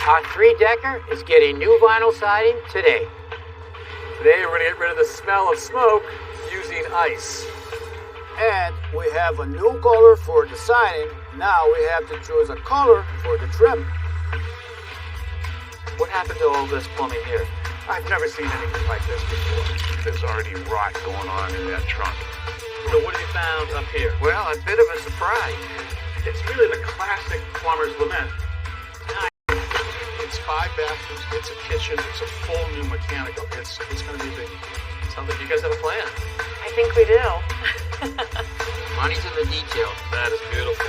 Our three-decker is getting new vinyl siding today. Today we're going to get rid of the smell of smoke using ice. And we have a new color for the siding. Now we have to choose a color for the trim. What happened to all this plumbing here? I've never seen anything like this before. There's already rot going on in that trunk. So what have you found up here? Well, a bit of a surprise. It's really the classic plumber's lament. It's 5 bathrooms, it's a kitchen, it's a full new mechanical. It's going to be big. Sounds like you guys have a plan. I think we do. Money's in the details. That is beautiful.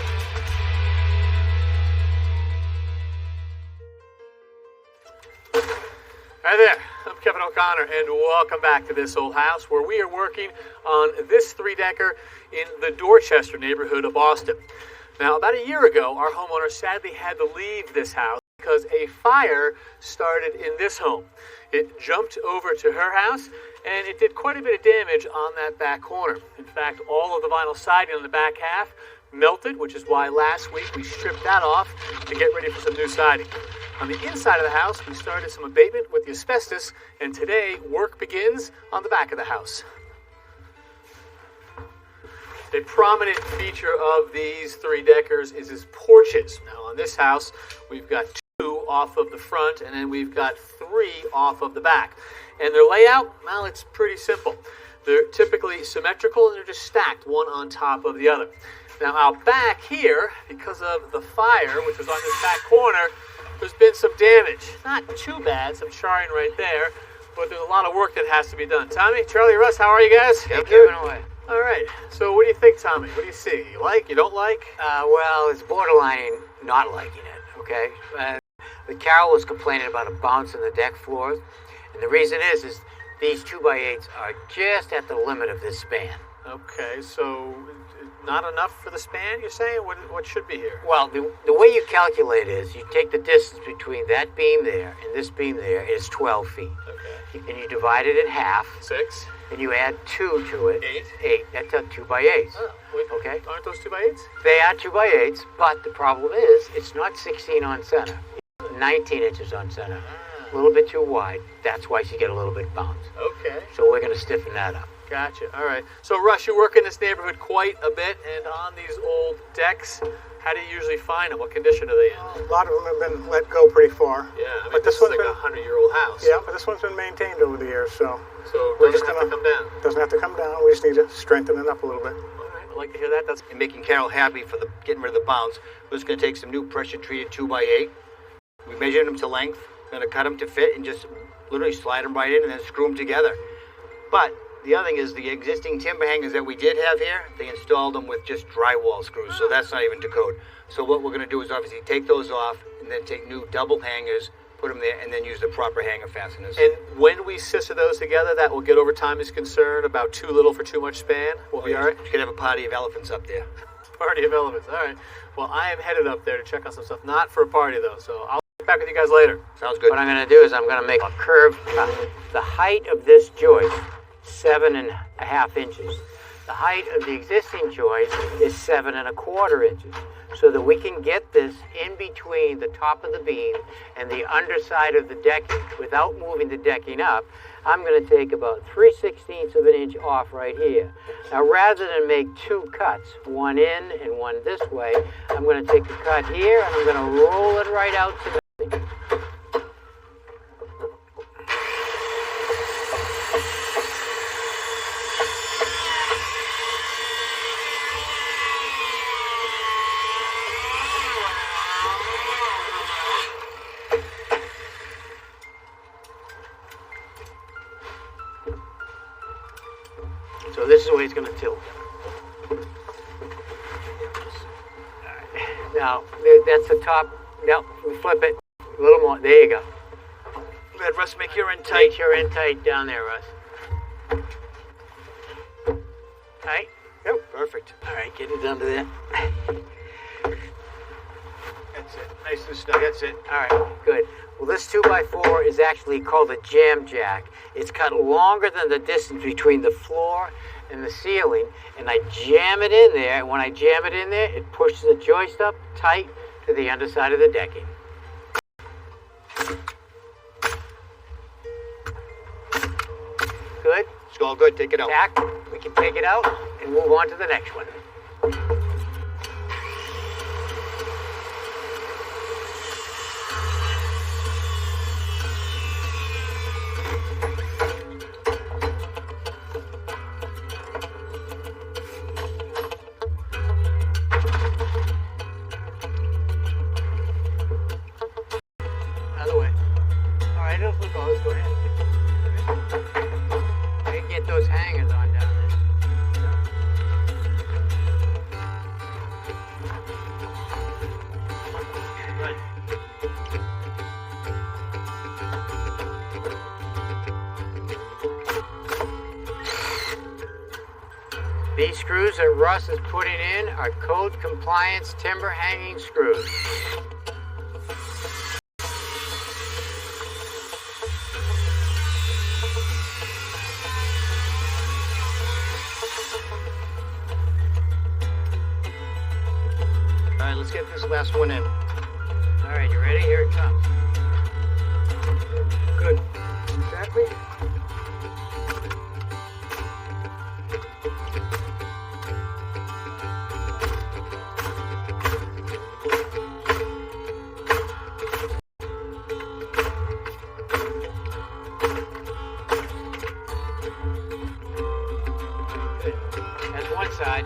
Hi there, I'm Kevin O'Connor, and welcome back to This Old House, where we are working on this three-decker in the Dorchester neighborhood of Boston. Now, about a year ago, our homeowner sadly had to leave this house because a fire started in this home. It jumped over to her house, and it did quite a bit of damage on that back corner. In fact, all of the vinyl siding on the back half melted, which is why last week we stripped that off to get ready for some new siding. On the inside of the house, we started some abatement with the asbestos, and today work begins on the back of the house. A prominent feature of these three-deckers is its porches. Now on this house, we've got 2 off of the front, and then we've got 3 off of the back. And their layout, well, it's pretty simple. They're typically symmetrical, and they're just stacked one on top of the other. Now out back here, because of the fire, which was on this back corner, there's been some damage. Not too bad, some charring right there, but there's a lot of work that has to be done. Tommy, Charlie, Russ, how are you guys? Keep giving away. All right, so what do you think, Tommy? What do you see? You like, you don't like? Well, it's borderline not liking it, okay? Carol was complaining about a bounce in the deck floors, and the reason is these 2x8s are just at the limit of this span. Okay, so not enough for the span, you're saying? What should be here? Well, the way you calculate is you take the distance between that beam there and this beam there is 12 feet. Okay. And you divide it in half. 6. And you add 2 to it. 8. That's a 2x8s. Oh, wait, okay. Aren't those 2x8s? They are 2x8s, but the problem is it's not 16 on center. It's 19 inches on center. A little bit too wide. That's why you get a little bit bounce. Okay. So we're going to stiffen that up. Gotcha. All right. So, Russ, you work in this neighborhood quite a bit, and on these old decks, how do you usually find them? What condition are they in? A lot of them have been let go pretty far. Yeah, I mean, but this is like a 100-year-old house. Yeah, but this one's been maintained over the years, so it doesn't have to come down. Doesn't have to come down. We just need to strengthen it up a little bit. All right, I'd like to hear that. That's making Carol happy for getting rid of the bounce. We're just going to take some new pressure-treated 2x8. We measured them to length. We're going to cut them to fit and just literally slide them right in and then screw them together. But the other thing is the existing timber hangers that we did have here, they installed them with just drywall screws, so that's not even to code. So what we're going to do is obviously take those off and then take new double hangers, put them there, and then use the proper hanger fasteners. And when we sister those together, that will get over time is concerned, about too little for too much span. We'll be all right? You could have a party of elephants up there. Party of elephants. All right. Well, I am headed up there to check on some stuff. Not for a party, though, so I'll get back with you guys later. Sounds good. What I'm going to do is I'm going to make a curve. The height of this joist, 7.5 inches. The height of the existing joist is 7.25 inches. So that we can get this in between the top of the beam and the underside of the decking without moving the decking up, I'm going to take about 3/16 of an inch off right here. Now rather than make 2 cuts, one in and one this way, I'm going to take the cut here and I'm going to roll it right out to the So this is the way it's going to tilt. Right. Now, that's the top. Now, we flip it a little more. There you go. Let Russ make your end tight. Make your end tight down there, Russ. Tight? Yep, perfect. All right, get it down to there. That's it. Nice and snug. That's it. All right, good. Well, this 2x4 is actually called a jam jack. It's cut longer than the distance between the floor and the ceiling, and I jam it in there, and when I jam it in there, it pushes the joist up tight to the underside of the decking. all good. Take it out. Tack, we can take it out and move on to the next one. Other way. All right, let's go ahead. I can get those hangers on down there. These screws that Russ is putting in are code compliance timber hanging screws. All right, let's get this last one in. All right, you ready? Here it comes. Good. Exactly. Good. That's one side.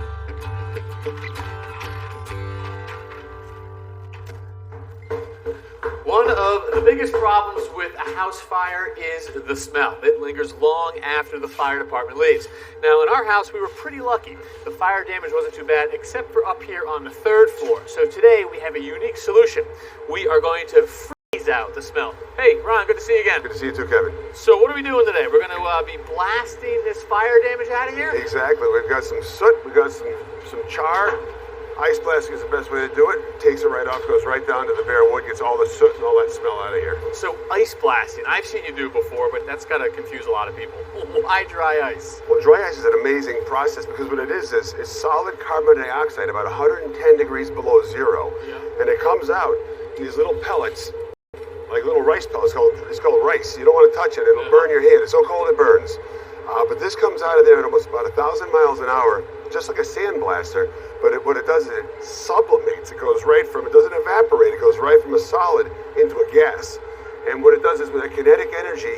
One of the biggest problems with a house fire is the smell. It lingers long after the fire department leaves. Now, in our house, we were pretty lucky. The fire damage wasn't too bad, except for up here on the 3rd floor. So today, we have a unique solution. We are going to freeze out the smell. Hey, Ron, good to see you again. Good to see you too, Kevin. So what are we doing today? We're going to be blasting this fire damage out of here? Exactly. We've got some soot. We've got some char. Ice blasting is the best way to do it. Takes it right off, goes right down to the bare wood, gets all the soot and all that smell out of here. So ice blasting, I've seen you do before, but that's got to confuse a lot of people. Why dry ice? Well, dry ice is an amazing process because what it is solid carbon dioxide about 110 degrees below zero. Yeah. And it comes out in these little pellets, like little rice pellets. It's called rice. You don't want to touch it. It'll burn your hand. It's so cold it burns. But this comes out of there at almost about 1,000 miles an hour, just like a sandblaster. But what it does is it sublimates. It goes right from, it doesn't evaporate, it goes right from a solid into a gas. And what it does is with the kinetic energy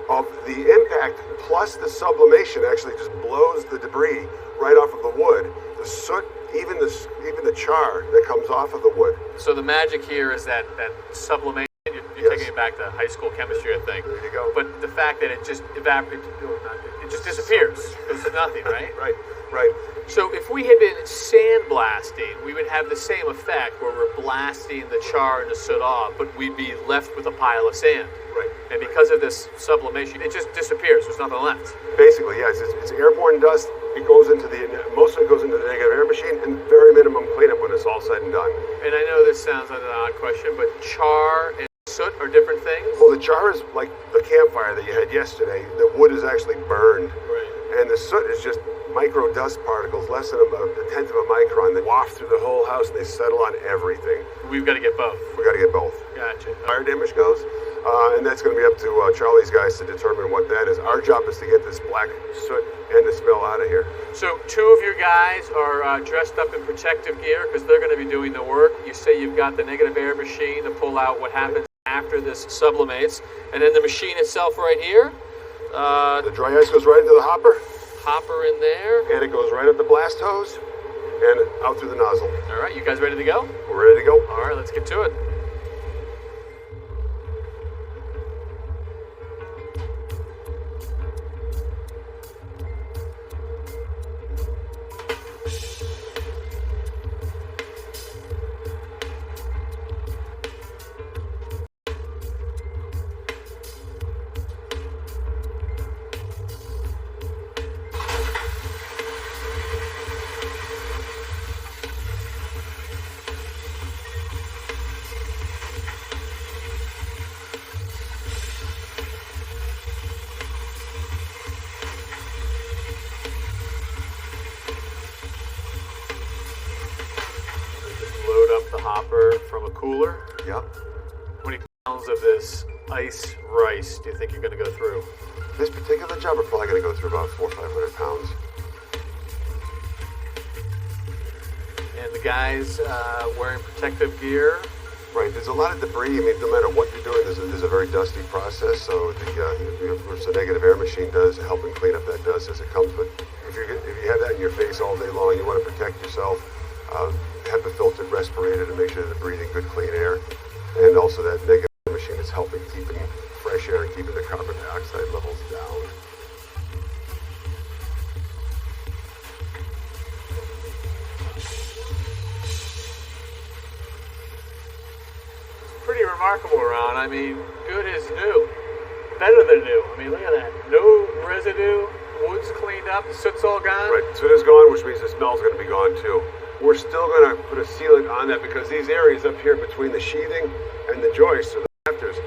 of the impact plus the sublimation actually just blows the debris right off of the wood. The soot, even the char that comes off of the wood. So the magic here is that sublimation. You're taking it back to high school chemistry, I think. There you go. But the fact that it just evaporates, it just disappears. It's nothing, right? Right. So if we had been sandblasting, we would have the same effect where we're blasting the char and the soot off, but we'd be left with a pile of sand. Right. And because of this sublimation, it just disappears. There's nothing left. Basically, yes. It's airborne dust. It goes into most of it goes into the negative air machine, and very minimum cleanup when it's all said and done. And I know this sounds like an odd question, but char and soot are different things? Well, the char is like the campfire that you had yesterday. The wood is actually burned. Right. And the soot is just micro dust particles, less than a tenth of a micron, that waft through the whole house and they settle on everything. We've got to get both. We got to get both. Gotcha. Fire damage goes, and that's going to be up to Charlie's guys to determine what that is. Our job is to get this black soot and the smell out of here. So 2 of your guys are dressed up in protective gear because they're going to be doing the work. You say you've got the negative air machine to pull out what happens after this sublimates, and then the machine itself right here. The dry ice goes right into the hopper. Hopper in there. And it goes right up the blast hose and out through the nozzle. All right, you guys ready to go? We're ready to go. All right, let's get to it. pounds of this ice rice do you think you're going to go through? This particular job, we're probably going to go through about 400 or 500 pounds. And the guys wearing protective gear. Right, there's a lot of debris. I mean, no matter what you're doing, there's a very dusty process. So the negative air machine does help and clean up that dust as it comes. But if you have that in your face all day long, you want to protect yourself. Have the filtered respirator to make sure that you're breathing good, clean air. And also that negative air machine is helping keeping fresh air and keeping the carbon dioxide levels down. Pretty remarkable, Ron. I mean, good as new. Better than new. I mean, look at that. No residue. Wood's cleaned up. The soot's all gone. Right, soot is gone, which means the smell's going to be gone too. We're still going to put a sealant on that because these areas up here between the sheathing and the joists or the rafters,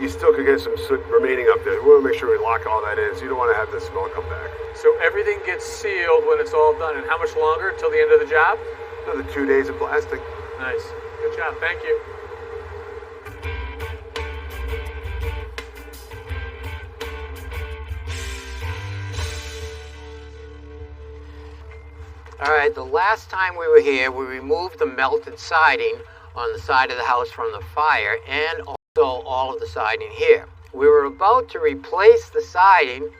you still could get some soot remaining up there. We want to make sure we lock all that in so you don't want to have the smell come back. So everything gets sealed when it's all done. And how much longer till the end of the job? Another 2 days of blasting. Nice. Good job. Thank you. All right, the last time we were here, we removed the melted siding on the side of the house from the fire and also all of the siding here. We were about to replace the siding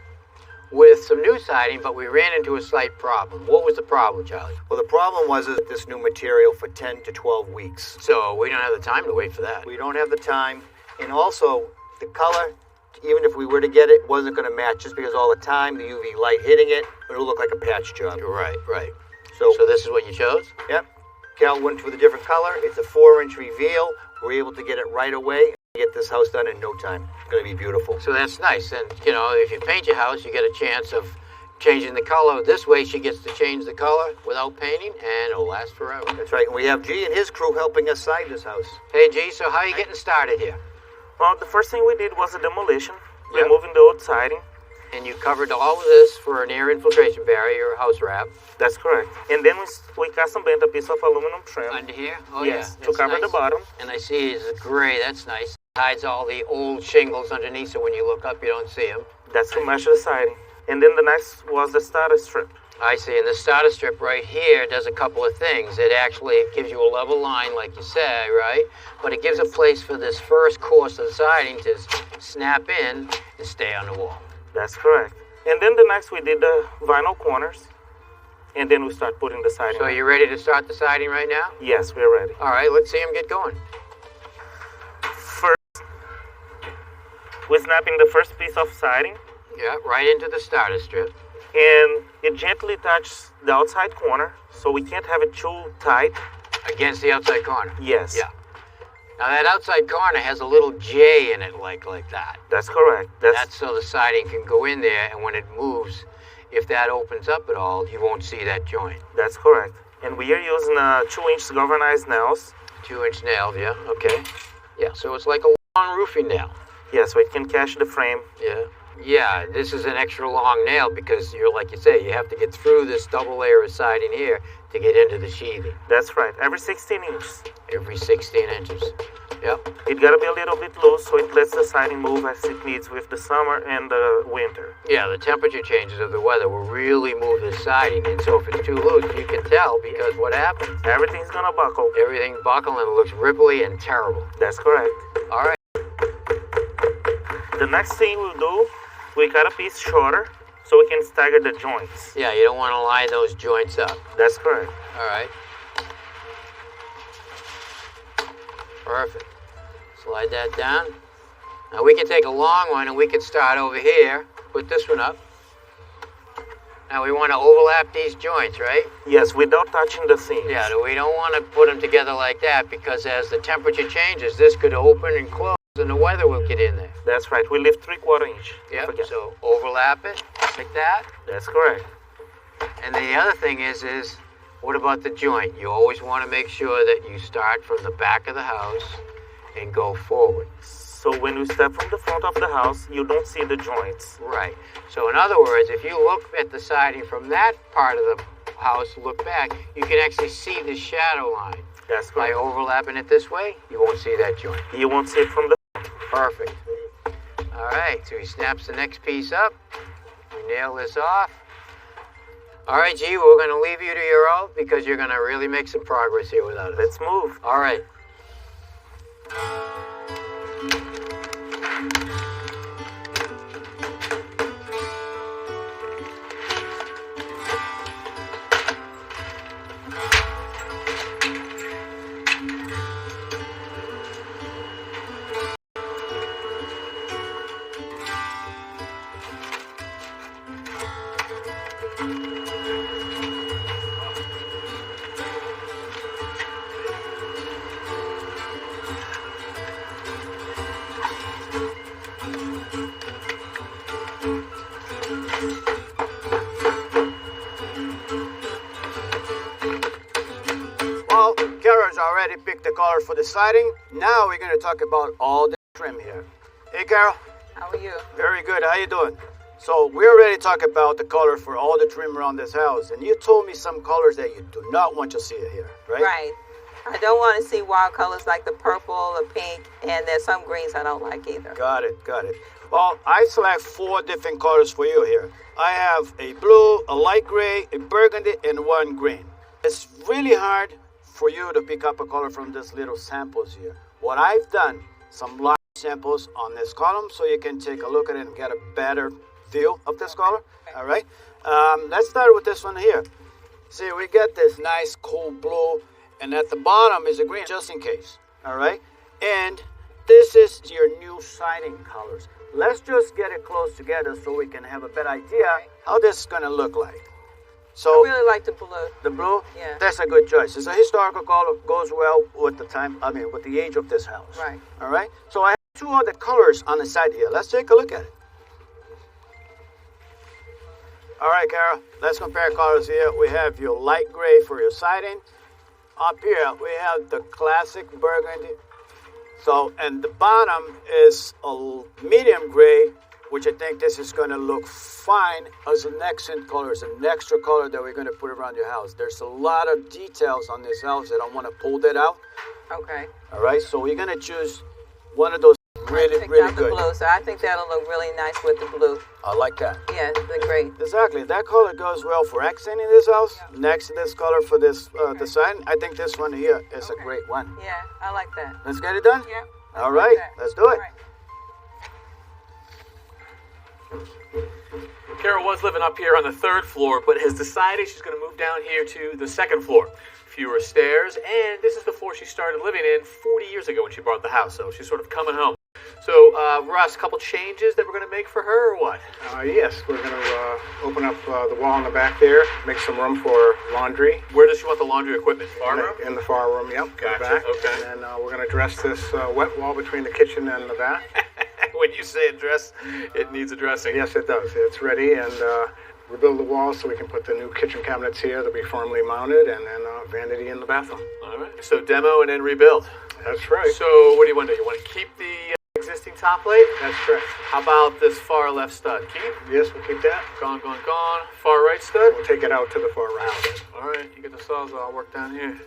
with some new siding, but we ran into a slight problem. What was the problem, Charlie? Well, the problem was that this new material for 10 to 12 weeks. So we don't have the time to wait for that. We don't have the time. And also, the color, even if we were to get it, wasn't going to match just because all the time, the UV light hitting it, it would look like a patch job. Right, right. So this is what you chose? Yep. Cal went with a different color. It's a 4-inch reveal. We're able to get it right away and get this house done in no time. It's going to be beautiful. So that's nice. And, you know, if you paint your house, you get a chance of changing the color. This way she gets to change the color without painting, and it'll last forever. That's right. And we have G and his crew helping us side this house. Hey, G, so how are you getting started here? Well, the first thing we did was a demolition, Yep. removing the old siding. And you covered all of this for an air infiltration barrier or house wrap. That's correct. And then we custom bent a piece of aluminum trim. Under here? Oh, Yes, yeah. to That's cover the nice. bottom. And I see it's gray. That's nice. It hides all the old shingles underneath, so when you look up, you don't see them. That's to measure the siding. And then the next was the starter strip. I see. And the starter strip right here does a couple of things. It actually gives you a level line, like you say, right? But it gives a place for this first course of the siding to snap in and stay on the wall. That's correct. And then the next we did the vinyl corners. And then we start putting the siding. So on. you ready to start the siding right now? Yes, we're ready. All right, let's see them get going. First, we're snapping the first piece of siding. Yeah, right into the starter strip. And it gently touches the outside corner, so we can't have it too tight. Against the outside corner. Yes. Yeah. Now that outside corner has a little J in it like that. That's correct. That's so the siding can go in there, and when it moves, if that opens up at all, you won't see that joint. That's correct. And we are using 2-inch galvanized nails. 2-inch nails, yeah, okay. Yeah, so it's like a long roofing nail. Yeah, so it can catch the frame. Yeah. Yeah, this is an extra long nail because you're, like you say, you have to get through this double layer of siding here to get into the sheathing. That's right, every 16 inches. Every 16 inches. Yep. It gotta be a little bit loose so it lets the siding move as it needs with the summer and the winter. Yeah, the temperature changes of the weather will really move the siding, and so if it's too loose, you can tell because what happens? Everything's gonna buckle. Everything buckles and it looks ripply and terrible. That's correct. All right. The next thing we'll do, we cut a piece shorter so we can stagger the joints. Yeah, you don't want to line those joints up. That's correct. All right. Perfect. Slide that down. Now we can take a long one and we can start over here. Put this one up. Now we want to overlap these joints, right? Yes, without touching the seams. Yeah, we don't want to put them together like that because as the temperature changes, this could open and close and the weather will get in there. That's right. We leave 3/4 inch. Yep, so overlap it like that. That's correct. And then the other thing is what about the joint? You always want to make sure that you start from the back of the house and go forward. So when you step from the front of the house, you don't see the joints. Right. So in other words, if you look at the siding from that part of the house, look back, you can actually see the shadow line. That's By correct. overlapping it this way, you won't see that joint. You won't see it from the Perfect. All right, so he snaps the next piece up. We nail this off. All right, G, we're going to leave you to your own because you're going to really make some progress here without us. Let's move. All right. Well, Kara's already picked the color for the siding. Now we're going to talk about all the trim here. Hey, Carol. How are you? Very good. How you doing? So we already talked about the color for all the trim around this house, and you told me some colors that you do not want to see here, right? Right. I don't want to see wild colors like the purple, the pink, and there's some greens I don't like either. Got it. Well, I select 4 different colors for you here. I have a blue, a light gray, a burgundy, and 1 green. It's really hard for you to pick up a color from these little samples here. What I've done, some large samples on this column so you can take a look at it and get a better feel of this color. All right. Let's start with this one here. See, we get this nice cool blue, and at the bottom is a green just in case. All right. And this is your new siding colors. Let's just get it close together so we can have a better idea how this is going to look like. So I really like the blue. the blue, Yeah. that's a good choice. It's a historical color, goes well with with the age of this house. Right. All right. So I have 2 other colors on the side here. Let's take a look at it. All right, Carol. Let's compare colors here. We have your light gray for your siding. Up here we have the classic burgundy. So, and the bottom is a medium gray, which I think this is going to look fine as an accent color, as an extra color that we're going to put around your house. There's a lot of details on this house that I want to pull that out. Okay. All right, so we're going to choose one of those really out good. the blue, so I think that'll look really nice with the blue. I like that. Yeah, they're great. Exactly, that color goes well for accenting this house. Next to this color for this design, I think this one here is a great one. Yeah, I like that. Let's get it done? Yeah. All right, let's do it. Carol was living up here on the 3rd floor, but has decided she's going to move down here to the 2nd floor. Fewer stairs, and this is the floor she started living in 40 years ago when she bought the house, so she's sort of coming home. So, Russ, a couple changes that we're going to make for her, or what? Yes, we're going to open up the wall in the back there, make some room for laundry. Where does she want the laundry equipment? Far room? In the far room, yep. Gotcha, in the back. okay. And then we're going to dress this wet wall between the kitchen and the bath. When you say address, it needs addressing. Yes, it does. It's ready, and rebuild the wall so we can put the new kitchen cabinets here. They'll be firmly mounted, and then vanity in the bathroom. All right. So demo and then rebuild. That's right. So what do you want to do? You want to keep the existing top plate? That's correct. How about this far left stud? Keep? Yes, we'll keep that. Gone. Far right stud? We'll take it out to the far right. All right. You get the saws. I'll work down here.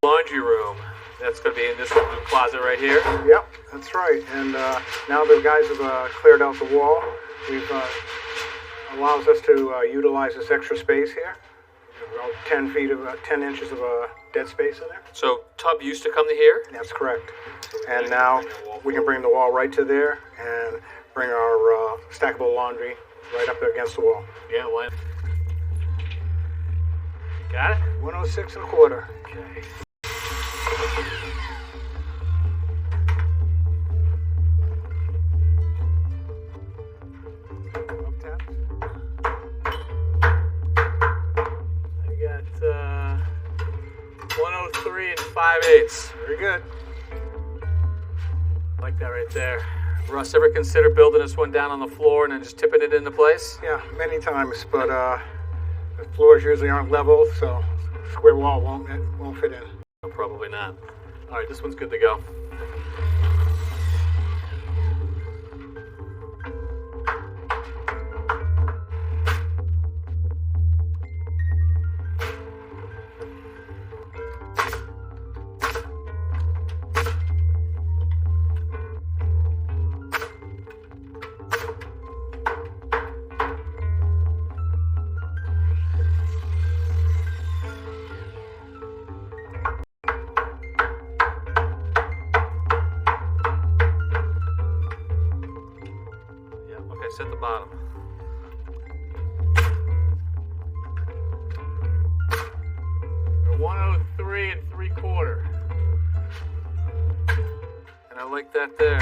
Laundry room. That's going to be in this little closet right here. Yep, that's right. And now the guys have cleared out the wall. We've allows us to utilize this extra space here. About 10 inches of dead space in there. So tub used to come to here? That's correct. And now we can bring the wall right to there and bring our stackable laundry right up against the wall. Yeah, why? Got it? 106 and a quarter. Okay. Up tap. I got 103 and 5/8. Very good. Like that right there. Russ, ever consider building this one down on the floor and then just tipping it into place? Yeah, many times, but the floors usually aren't level, so square wall won't fit in. No, probably not. All right, this one's good to go. At the bottom. We're 103 and 3/4. And I like that there.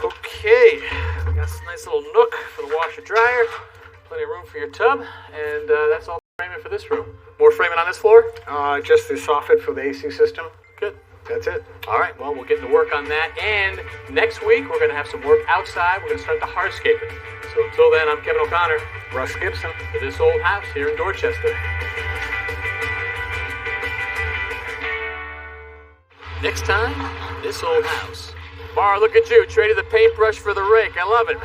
Okay, we got a nice little nook for the washer dryer. Plenty of room for your tub, and that's all the framing for this room. More framing on this floor? Just the soffit for the AC system. Good. That's it. All right, well, we'll get to work on that. And next week, we're going to have some work outside. We're going to start the hardscaping. So until then, I'm Kevin O'Connor. Russ Gibson. For this old house here in Dorchester. Next time, this old house. Mara, look at you. Traded the paintbrush for the rake. I love it.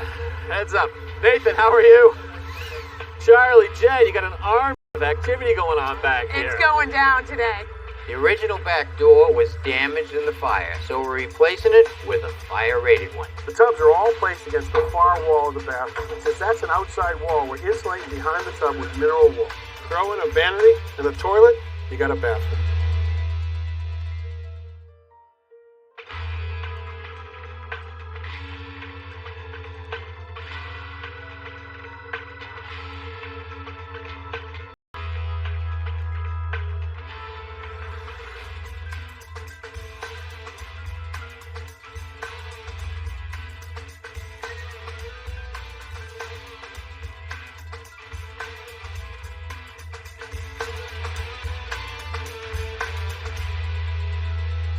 Heads up. Nathan, how are you? Charlie, Jay, you got an arm of activity going on back here. It's going down today. The original back door was damaged in the fire, so we're replacing it with a fire-rated one. The tubs are all placed against the far wall of the bathroom. Since that's an outside wall, we're insulating behind the tub with mineral wool. Throw in a vanity and a toilet, you got a bathroom.